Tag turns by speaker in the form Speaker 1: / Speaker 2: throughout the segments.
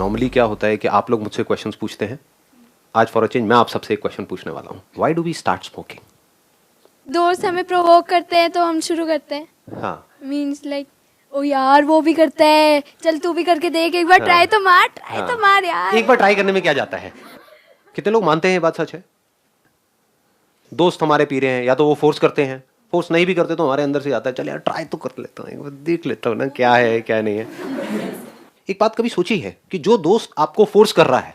Speaker 1: Normally क्या होता है कि आप लोग मुझसे क्वेश्चंस पूछते हैं, आज फॉर अ चेंज मैं आप सबसे एक क्वेश्चन पूछने वाला हूँ। Why do we start smoking?
Speaker 2: दोस्त हमें प्रोवोक करते हैं तो हम शुरू करते हैं।
Speaker 1: हाँ,
Speaker 2: मीन्स लाइक ओ यार वो भी करता है, चल तू भी करके देख, एक बार ट्राई तो मार, ट्राई तो मार यार।
Speaker 1: एक बार ट्राई करने में क्या जाता है? कितने लोग मानते हैं ये बात सच है? दोस्त हमारे पी रहे हैं, या तो वो फोर्स करते हैं, फोर्स नहीं भी करते तो हमारे अंदर से आता है चल यार ट्राई तो कर लेता हूँ, एक बार देख लेता हूँ ना क्या है क्या नहीं है। एक बात कभी सोची है कि जो दोस्त आपको फोर्स कर रहा है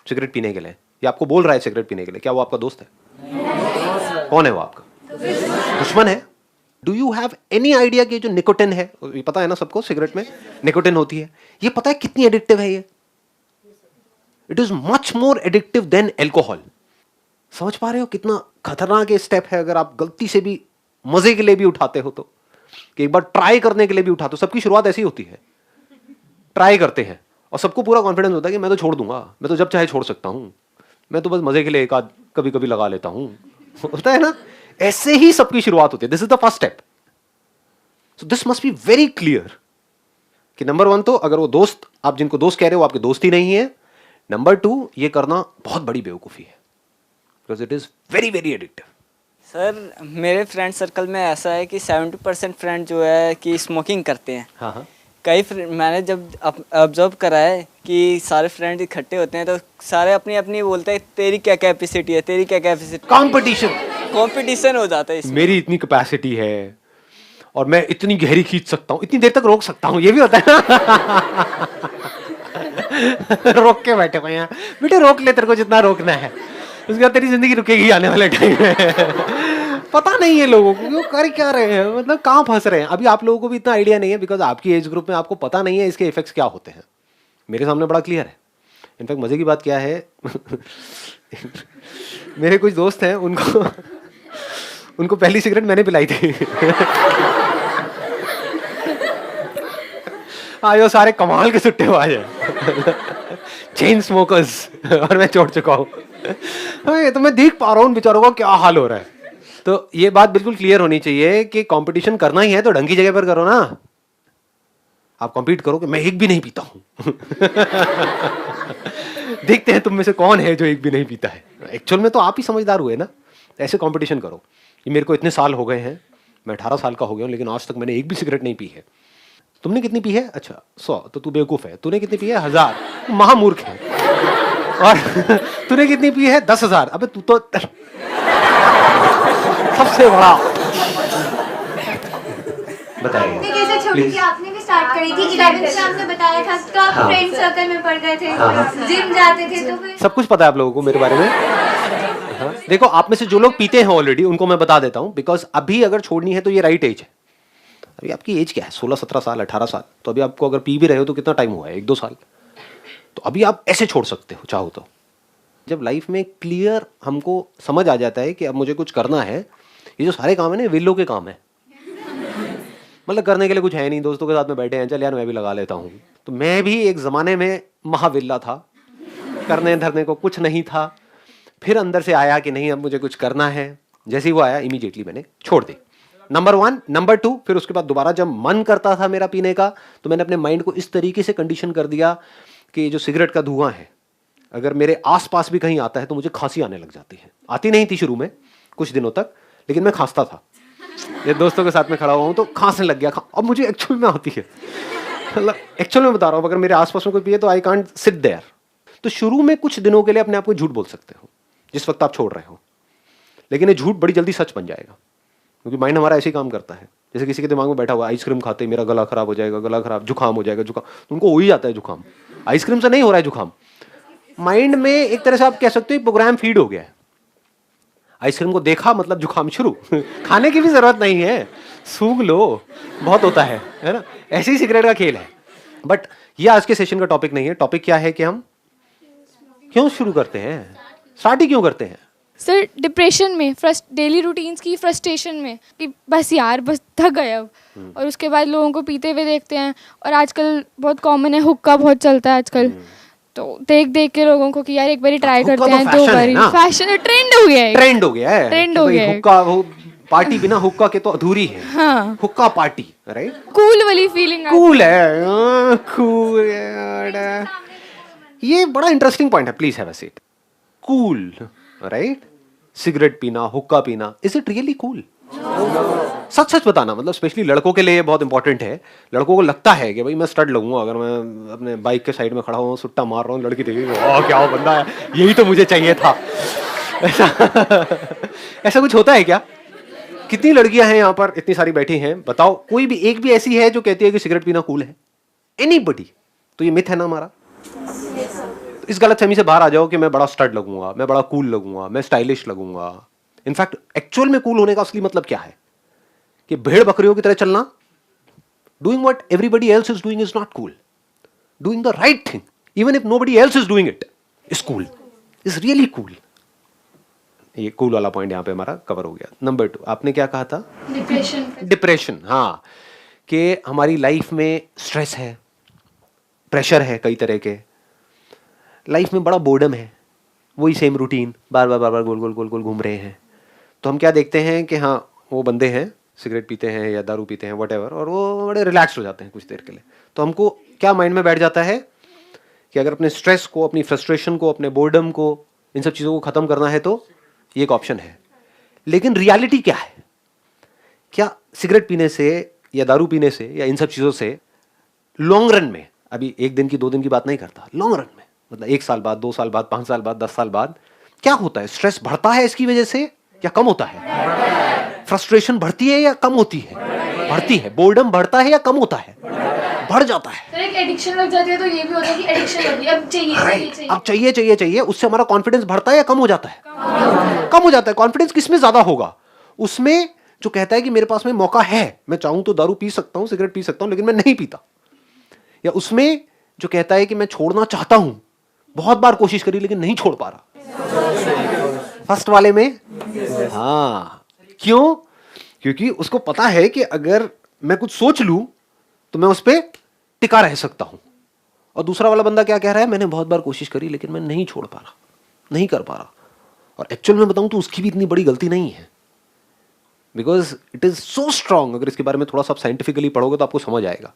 Speaker 1: सिगरेट पीने के लिए या आपको बोल रहा है सिगरेट पीने के लिए, क्या वो आपका दोस्त है? कौन है वो आपका? दुश्मन है? Do you have any idea कि जो निकोटिन है, ये पता है ना सबको, सिगरेट में निकोटिन होती है, ये पता है कितनी एडिक्टिव है ये? It is much more addictive than alcohol. समझ पा रहे हो कितना खतरनाक स्टेप है? अगर आप गलती से भी मजे के लिए भी उठाते हो तो, कि एक बार ट्राई करने के लिए भी उठाते हो, सबकी शुरुआत ऐसी होती है, ट्राई करते हैं और सबको पूरा कॉन्फिडेंस होता है कि मैं तो छोड़ दूंगा, मैं तो जब चाहे छोड़ सकता हूं, मैं तो बस मजे के लिए एक आध कभी कभी लगा लेता हूं। होता है ना, ऐसे ही सबकी शुरुआत होती है। This is the first step. So this must be very clear कि नंबर वन तो अगर वो दोस्त, आप जिनको दोस्त कह रहे हो, आपके दोस्त ही नहीं है। नंबर टू, ये करना बहुत बड़ी बेवकूफी है, because it is very very addictive.
Speaker 3: Sir मेरे फ्रेंड सर्कल में ऐसा है कि 70% फ्रेंड जो है कि स्मोकिंग करते हैं।
Speaker 1: हाँ हाँ,
Speaker 3: मैंने जब ऑब्जर्व करा है कि सारे फ्रेंड इकट्ठे होते हैं तो सारे अपनी अपनी बोलते हैं तेरी क्या कैपेसिटी है, तेरी क्या कैपेसिटी। कंपटीशन हो जाता है इसमें।
Speaker 1: मेरी इतनी कैपेसिटी है और मैं इतनी गहरी खींच सकता हूँ, इतनी देर तक रोक सकता हूँ, ये भी होता है ना। रोक के बैठे हुए हैं, बेटे रोक ले, तेरे को जितना रोकना है, उसके बाद तेरी जिंदगी रुकेगी आने वाले टाइम में। पता नहीं है लोगों को वो कर क्या रहे हैं, मतलब कहाँ फंस रहे हैं। अभी आप लोगों को भी इतना आइडिया नहीं है, बिकॉज आपकी एज ग्रुप में आपको पता नहीं है इसके इफेक्ट्स क्या होते हैं। मेरे सामने बड़ा क्लियर है। इनफैक्ट मजे की बात क्या है, मेरे कुछ दोस्त हैं, उनको पहली सिगरेट मैंने पिलाई थी। आयो सारे कमाल के सुट्टेबाज हैं, चेन स्मोकर्स, और मैं छोड़ चुका हूँ। ये तो मैं देख पा रहा हूँ बेचारों का क्या हाल हो रहा है। तो ये बात बिल्कुल क्लियर होनी चाहिए कि कंपटीशन करना ही है तो ढंग की जगह पर करो ना। आप कॉम्पीट करो कि मैं एक भी नहीं पीता हूं। देखते हैं तुम में से कौन है जो एक भी नहीं पीता है। एक्चुअल में तो आप ही समझदार हुए ना, ऐसे कंपटीशन करो कि मेरे को इतने साल हो गए हैं, मैं 18 साल का हो गया हूं, लेकिन आज तक मैंने एक भी सिगरेट नहीं पी है। तुमने कितनी पी है? अच्छा 100, तो तू बेवकूफ है। तूने कितनी पी है? 1000, महामूर्ख है। और तूने कितनी पी है? 10,000। अबे तू तो सबसे बड़ा। बताइए
Speaker 4: कैसे छोटी थी, आपने भी स्टार्ट करी थी 11th में, आपने बताया था तो आप फ्रेंड सर्कल में पढ़ गए थे, जिम जाते थे, तो फिर
Speaker 1: सब कुछ पता है आप लोगों को मेरे बारे में। हाँ? देखो आप में से जो लोग पीते हैं ऑलरेडी उनको मैं बता देता हूँ, बिकॉज अभी अगर छोड़नी है तो ये राइट एज है। अभी आपकी एज क्या है? 16-17 साल, 18 साल। तो अभी आपको अगर पी भी रहे हो तो कितना टाइम हुआ है? 1-2 साल। तो अभी आप ऐसे छोड़ सकते हो चाहो तो। जब लाइफ में क्लियर हमको समझ आ जाता है कि अब मुझे कुछ करना है, ये जो सारे काम है ना विल्लो के काम है। मतलब करने के लिए कुछ है नहीं, दोस्तों के साथ में बैठे हैं, चल यार मैं भी लगा लेता हूँ। तो मैं भी एक जमाने में महाविल्ला था, करने धरने को कुछ नहीं था। फिर अंदर से आया कि नहीं अब मुझे कुछ करना है। जैसे ही वो आया इमीडिएटली मैंने छोड़ दी। नंबर 1, नंबर 2, फिर उसके बाद दोबारा जब मन करता था मेरा पीने का तो मैंने अपने माइंड को इस तरीके से कंडीशन कर दिया कि जो सिगरेट का धुआं है अगर मेरे आसपास भी कहीं आता है तो मुझे खांसी आने लग जाती है। आती नहीं थी शुरू में कुछ दिनों तक, लेकिन मैं खांसता था। ये दोस्तों के साथ में खड़ा हुआ हूँ तो खांसने लग गया। अब मुझे एक्चुअल में आती है, मतलब एक्चुअल में बता रहा हूँ, अगर मेरे आसपास में कोई पिए तो आई कांट सिट देयर। तो शुरू में कुछ दिनों के लिए अपने आप को झूठ बोल सकते हो जिस वक्त आप छोड़ रहे हो, लेकिन ये झूठ बड़ी जल्दी सच बन जाएगा, क्योंकि माइंड हमारा ऐसे ही काम करता है। जैसे किसी के दिमाग में बैठा हुआ आइसक्रीम खाते ही मेरा गला खराब हो जाएगा, गला खराब, जुकाम हो जाएगा, जुकाम, तो उनको हो ही जाता है जुकाम। आइसक्रीम से नहीं हो रहा है जुकाम, माइंड में एक तरह से आप कह सकते हो प्रोग्राम फीड हो गया है। आइसक्रीम को देखा मतलब जुकाम शुरू। खाने की भी जरूरत नहीं है, सूंघ लो, बहुत होता है ना। ऐसे ही सिगरेट का खेल है। बट ये आज के सेशन का टॉपिक नहीं है। टॉपिक क्या है कि हम क्यों शुरू करते हैं, स्टार्ट ही क्यों करते हैं।
Speaker 2: सर डिप्रेशन में, डेली रूटीन्स की फ्रस्ट्रेशन में कि बस यार बस थक गए अब, और उसके बाद लोगों को पीते हुए देखते हैं। और आजकल बहुत कॉमन है, हुक्का बहुत चलता है आजकल, तो देख देख के लोगों को कि यार एक बारी ट्राई करते हैं, 2 बारी। फैशन ट्रेंड हो गया है,
Speaker 1: ट्रेंड हो गया है,
Speaker 2: ट्रेंड हो गया है।
Speaker 1: हुक्का पार्टी बिना हुक्का के तो अधूरी है।
Speaker 2: हाँ,
Speaker 1: हुक्का पार्टी, राइट,
Speaker 2: कूल वाली फीलिंग।
Speaker 1: कूल है, कूल है। ये बड़ा इंटरेस्टिंग पॉइंट है, please have a seat. Cool, right? Cigarette पीना, हुक्का पीना, इज इट रियली कूल? सच सच बताना, मतलब स्पेशली लड़कों के लिए ये बहुत इंपॉर्टेंट है। लड़कों को लगता है कि भाई मैं स्टड लगूंगा अगर मैं अपने बाइक के साइड में खड़ा हूँ, सुट्टा मार रहा हूँ, लड़की देखेगी, ओह क्या बंदा है, यही तो मुझे चाहिए था। ऐसा ऐसा कुछ होता है क्या? कितनी लड़कियां हैं यहाँ पर, इतनी सारी बैठी हैं, बताओ कोई भी एक भी ऐसी है जो कहती है कि सिगरेट पीना कूल है? एनीबडी? तो ये मिथ है ना हमारा। इस गलतफहमी से बाहर आ जाओ कि मैं बड़ा स्टड लगूंगा, मैं बड़ा कूल लगूंगा, मैं स्टाइलिश लगूंगा। इनफैक्ट एक्चुअल में कूल होने का असली मतलब क्या है? कि भेड़ बकरियों की तरह चलना, doing what everybody else is doing is not cool. Doing the right thing even if nobody else is doing it is cool, is really cool. ये कूल वाला पॉइंट यहां पे हमारा कवर हो गया। नंबर 2, आपने क्या कहा था? डिप्रेशन। हाँ, कि हमारी लाइफ में स्ट्रेस है, प्रेशर है, कई तरह के, लाइफ में बड़ा बोर्डम है, वही सेम रूटीन बार बार गोल गोल गोल गोल घूम रहे हैं। तो हम क्या देखते हैं कि हाँ वो बंदे हैं, सिगरेट पीते हैं या दारू पीते हैं व्हाटएवर, और वो बड़े रिलैक्स हो जाते हैं कुछ देर के लिए। तो हमको क्या माइंड में बैठ जाता है कि अगर अपने स्ट्रेस को, अपनी फ्रस्ट्रेशन को, अपने बोर्डम को, इन सब चीज़ों को ख़त्म करना है तो ये एक ऑप्शन है। लेकिन रियलिटी क्या है? क्या सिगरेट पीने से या दारू पीने से या इन सब चीज़ों से लॉन्ग रन में, अभी 1 दिन की 2 दिन की बात नहीं करता, लॉन्ग रन में मतलब 1 साल बाद, 2 साल बाद, 5 साल बाद, 10 साल बाद क्या होता है? स्ट्रेस बढ़ता है इसकी वजह से या कम होता है? फ्रस्ट्रेशन बढ़ती है या कम होती है? बढ़ती है। बोर्डम बढ़ता है या कम होता है? बढ़ जाता है।
Speaker 2: सर एक एडिक्शन लग जाती है तो ये भी होता है कि एडिक्शन लगी, अब चाहिए।
Speaker 1: अब चाहिए, उससे हमारा कॉन्फिडेंस बढ़ता है या कम हो जाता है? कम हो जाता है। कॉन्फिडेंस किसमें ज्यादा होगा? उसमें जो कहता है कि मेरे पास में मौका है, मैं चाहूं तो दारू पी सकता हूं, सिगरेट पी सकता हूं, लेकिन मैं नहीं पीता। या उसमें जो कहता है कि मैं छोड़ना चाहता हूं, बहुत बार कोशिश करी लेकिन नहीं छोड़ पा रहा। फर्स्ट वाले में हाँ, क्यों? क्योंकि उसको पता है कि अगर मैं कुछ सोच लूं तो मैं उस पर टिका रह सकता हूं। और दूसरा वाला बंदा क्या कह रहा है? मैंने बहुत बार कोशिश करी लेकिन मैं नहीं छोड़ पा रहा, नहीं कर पा रहा। और एक्चुअल में बताऊं तो उसकी भी इतनी बड़ी गलती नहीं है, because it is so strong. अगर इसके बारे में थोड़ा सा साइंटिफिकली पढ़ोगे तो आपको समझ आएगा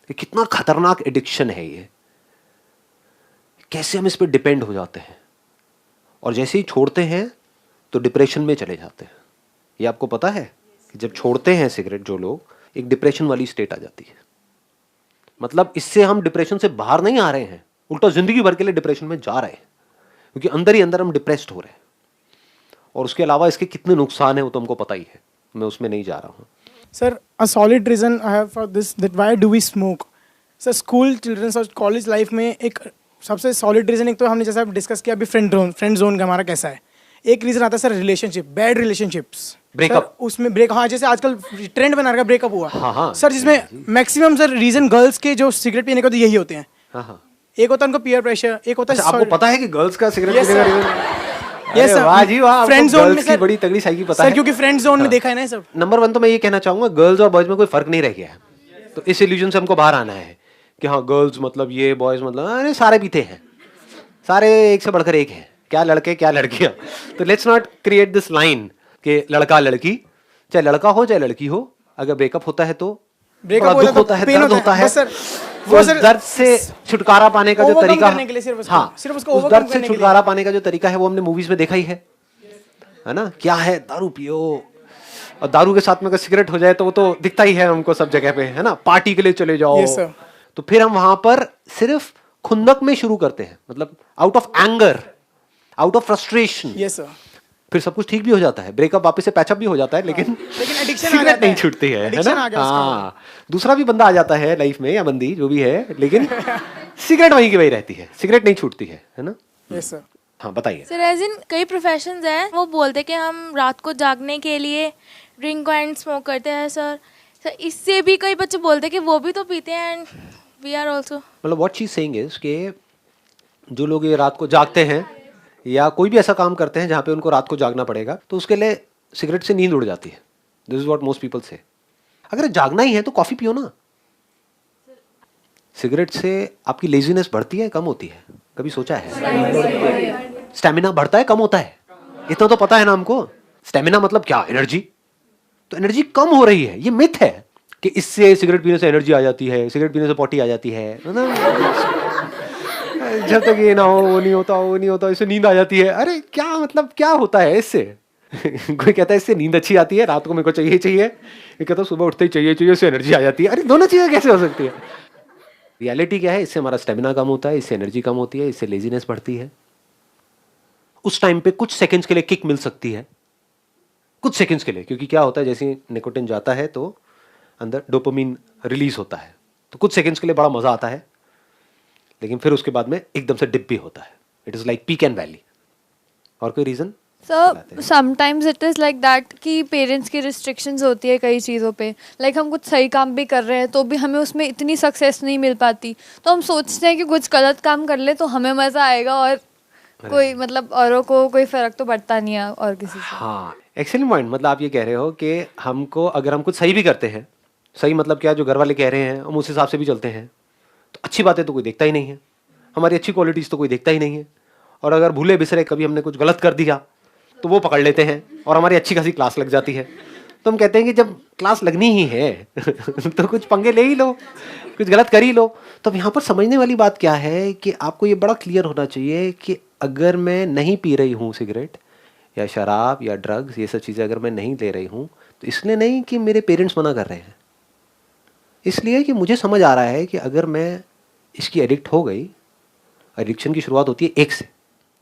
Speaker 1: कि कितना खतरनाक एडिक्शन है ये, कैसे हम इस पर डिपेंड हो जाते हैं और जैसे ही छोड़ते हैं तो डिप्रेशन में चले जाते हैं। ये आपको पता है कि जब छोड़ते हैं सिगरेट जो लोग, एक डिप्रेशन वाली स्टेट आ जाती है। मतलब इससे हम डिप्रेशन से बाहर नहीं आ रहे हैं, उल्टा जिंदगी भर के लिए डिप्रेशन में जा रहे हैं, क्योंकि अंदर ही अंदर हम डिप्रेस्ड हो रहे हैं। और उसके अलावा इसके कितने नुकसान है वो तो हमको पता ही है, मैं उसमें नहीं जा रहा हूँ।
Speaker 5: Sir, a solid reason I have for this, that why do we smoke? Sir, school, childrens और कॉलेज लाइफ में एक सबसे सॉलिड रीज़न, एक तो हमने जैसा डिस्कस किया अभी फ्रेंड जोन का हमारा कैसा है। एक रीज़न आता है sir relationship, bad relationships, breakup. उसमें ब्रेक, हाँ, जैसे आजकल ट्रेंड बना रखा ब्रेकअप हुआ।
Speaker 1: हाँ,
Speaker 5: सर, जिसमें मैक्सिमम सर रीज़न गर्ल्स के जो सिगरेट पीने का तो यही होते हैं।
Speaker 1: हाँ।
Speaker 5: एक होता है उनको पीयर प्रेशर, एक होता है
Speaker 1: आपको पता है कि गर्ल्स का सिगरेट
Speaker 5: Yes,
Speaker 1: पीने का
Speaker 5: sir.
Speaker 1: रीजन?
Speaker 5: Yes, sir.
Speaker 1: वाह जी वाह,
Speaker 5: Friend zone में
Speaker 1: गर्ल्स की
Speaker 5: सर-
Speaker 1: बड़ी तगड़ी साइकी पता
Speaker 5: सर,
Speaker 1: है।
Speaker 5: क्योंकि फ्रेंड जोन में देखा है ना सब।
Speaker 1: नंबर 1 तो मैं ये कहना चाहूंगा, गर्ल्स और बॉयज में कोई फर्क नहीं रह गया है। तो इस इल्यूजन से हमको बाहर आना है कि हाँ गर्ल्स मतलब ये, बॉयज मतलब, अरे सारे पीते हैं, सारे एक से बढ़कर एक हैं, क्या लड़के क्या लड़कियां। तो let's not create this line कि लड़का लड़की, चाहे लड़का हो चाहे लड़की हो, अगर ब्रेकअप होता है तो
Speaker 5: ब्रेकअप
Speaker 1: दुख होता है, दर्द होता है।
Speaker 5: बस सर,
Speaker 1: वो दर्द से छुटकारा पाने का जो
Speaker 5: overcome
Speaker 1: तरीका,
Speaker 5: करने के लिए सिर्फ उसको-
Speaker 1: हाँ,
Speaker 5: सिर्फ उसको
Speaker 1: उस
Speaker 5: overcome
Speaker 1: दर्द से
Speaker 5: करने के लिए।
Speaker 1: छुटकारा पाने का जो तरीका है वो हमने मूवीज में देखा ही है ना? क्या है? दारू पियो। और दारू के साथ में अगर सिगरेट हो जाए तो वो तो दिखता ही है हमको सब जगह पे, है ना? पार्टी के लिए चले जाओ।
Speaker 5: Yes, sir.
Speaker 1: तो फिर हम वहां पर सिर्फ खुंदक में शुरू करते हैं, मतलब out of anger, out of frustration.
Speaker 5: Yes sir.
Speaker 1: फिर सब कुछ ठीक भी हो जाता है, ब्रेकअप वापस से पैचअप भी हो जाता है, लेकिन
Speaker 5: एडिक्शन
Speaker 1: सिगरेट नहीं छूटती है ना? हाँ, दूसरा भी बंदा आ जाता है लाइफ में या बंदी जो भी है, लेकिन सिगरेट वहीं की वहीं रहती है, सिगरेट नहीं छूटती है ना?
Speaker 5: Yes sir.
Speaker 1: हाँ बताइए।
Speaker 6: सर, एज इन कई प्रोफेशंस हैं, वो बोलते हैं कि हम रात को जागने के लिए ड्रिंक एंड स्मोक करते हैं। सर इससे भी कई बच्चे बोलते हैं कि वो भी तो पीते हैं एंड वी आर ऑल्सो।
Speaker 1: मतलब what she is saying is कि जो लोग ये रात को जागते हैं या कोई भी ऐसा काम करते हैं जहाँ पे उनको रात को जागना पड़ेगा, तो उसके लिए सिगरेट से नींद उड़ जाती है। This is what most people से। अगर जागना ही है तो कॉफी पियो ना। सिगरेट से आपकी लेजीनेस बढ़ती है, कम होती है? कभी सोचा है? स्टेमिना बढ़ता है, कम होता है? इतना तो पता है ना हमको। स्टेमिना मतलब क्या? एनर्जी। तो एनर्जी कम हो रही है, ये मिथ है कि इससे सिगरेट पीने से एनर्जी आ जाती है, सिगरेट पीने से पॉटी आ जाती है। जब तक ये ना हो, वो नहीं होता, वो नहीं होता, इससे नींद आ जाती है। अरे क्या मतलब, क्या होता है इससे? कोई कहता है इससे नींद अच्छी आती है, रात को मेरे को चाहिए चाहिए, ये कहता है सुबह उठते ही चाहिए चाहिए, इससे एनर्जी आ जाती है। अरे दोनों चीजें कैसे हो सकती है? रियलिटी क्या है, इससे हमारा स्टेमिना कम होता है, इससे एनर्जी कम होती है, इससे लेजीनेस बढ़ती है। उस टाइम पे कुछ सेकंड्स के लिए किक मिल सकती है, कुछ सेकंड्स के लिए, क्योंकि क्या होता है जैसे निकोटिन जाता है तो अंदर डोपामिन रिलीज होता है, तो कुछ सेकंड्स के लिए बड़ा मजा आता है, लेकिन फिर उसके बाद में एकदम से डिप भी होता है। It is like peak and valley. और कोई reason?
Speaker 7: Sir sometimes it is like that कि पेरेंट्स की रिस्ट्रिक्शंस होती है कई चीज़ों पे, लाइक हम कुछ सही काम भी कर रहे हैं तो भी हमें उसमें इतनी सक्सेस नहीं मिल पाती, तो हम सोचते हैं कि कुछ गलत काम कर ले तो हमें मज़ा आएगा और कोई मतलब औरों को कोई फ़र्क तो पड़ता नहीं है और किसी से।
Speaker 1: हाँ, एक्सीलेंट पॉइंट। मतलब आप ये कह रहे हो कि हमको अगर हम कुछ सही भी करते हैं, सही मतलब क्या, जो घर वाले कह रहे हैं हम उस हिसाब से भी चलते हैं, तो अच्छी बातें तो कोई देखता ही नहीं है, हमारी अच्छी क्वालिटीज़ तो कोई देखता ही नहीं है। और अगर भूले बिसरे कभी हमने कुछ गलत कर दिया तो वो पकड़ लेते हैं और हमारी अच्छी खासी क्लास लग जाती है। तो हम कहते हैं कि जब क्लास लगनी ही है तो कुछ पंगे ले ही लो, कुछ गलत कर ही लो। तो अब यहाँ पर समझने वाली बात क्या है कि आपको ये बड़ा क्लियर होना चाहिए कि अगर मैं नहीं पी रही हूँ सिगरेट या शराब या ड्रग्स, ये सब चीज़ें अगर मैं नहीं ले रही हूँ, तो इसलिए नहीं कि मेरे पेरेंट्स मना कर रहे हैं, इसलिए कि मुझे समझ आ रहा है कि अगर मैं इसकी एडिक्ट हो गई, एडिक्शन की शुरुआत होती है एक से,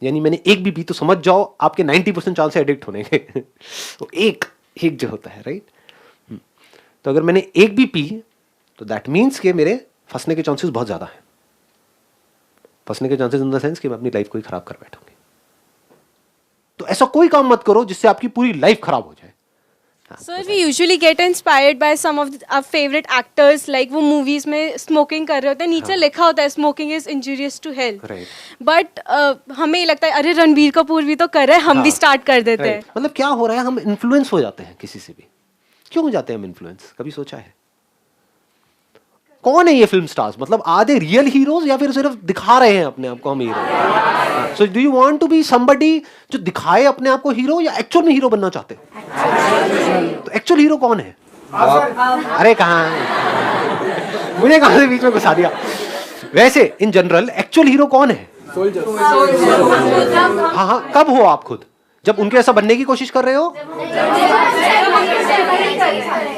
Speaker 1: यानी मैंने एक भी पी तो समझ जाओ आपके 90% चांस है एडिक्ट होने के। तो एक जो होता है, राइट। तो अगर मैंने एक भी पी तो दैट मीन्स कि मेरे फंसने के चांसेस बहुत ज़्यादा हैं। फंसने के चांसेस इन द सेंस कि मैं अपनी लाइफ को ही खराब कर बैठूंगी। तो ऐसा कोई काम मत करो जिससे आपकी पूरी लाइफ खराब हो जाए।
Speaker 8: Sir, we usually get inspired by some of our favorite actors, like वो movies में smoking कर रहे होते हैं, नीचे लिखा होता है smoking is injurious to health.
Speaker 1: Right.
Speaker 8: But हमें ये लगता है अरे रणबीर कपूर भी तो कर रहे हैं, हम भी स्टार्ट कर देते हैं।
Speaker 1: मतलब क्या हो रहा है, हम इन्फ्लुएंस हो जाते हैं किसी से भी। क्यों हो जाते हैं हम इन्फ्लुएंस, कभी सोचा है? कौन है ये फिल्म स्टार्स? मतलब आर दे रियल हीरोज या फिर सिर्फ दिखा रहे हैं अपने आप को हम hero? So do you want to be somebody जो दिखाए अपने आप को हीरो, या एक्चुअल में हीरो बनना चाहते हो? तो एक्चुअल हीरो कौन है? अरे कहाँ, मुझे कहाँ से बीच में घुसा दिया। वैसे इन जनरल एक्चुअल हीरो कौन है? हाँ हाँ, कब हो आप खुद? जब उनके ऐसा बनने की कोशिश कर रहे हो,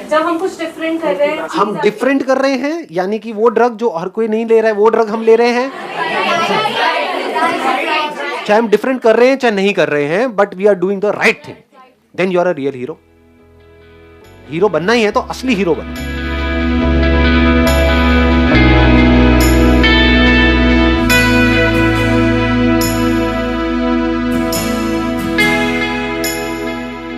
Speaker 8: जब हम कुछ डिफरेंट कर रहे हैं।
Speaker 1: हम डिफरेंट कर रहे हैं, यानी कि वो ड्रग जो हर कोई नहीं ले रहा है वो ड्रग हम ले रहे हैं। चाहे हम डिफरेंट कर रहे हैं चाहे नहीं कर रहे हैं, but we are doing the right thing, then you are a real hero. Hero बनना ही है तो असली हीरो बनो।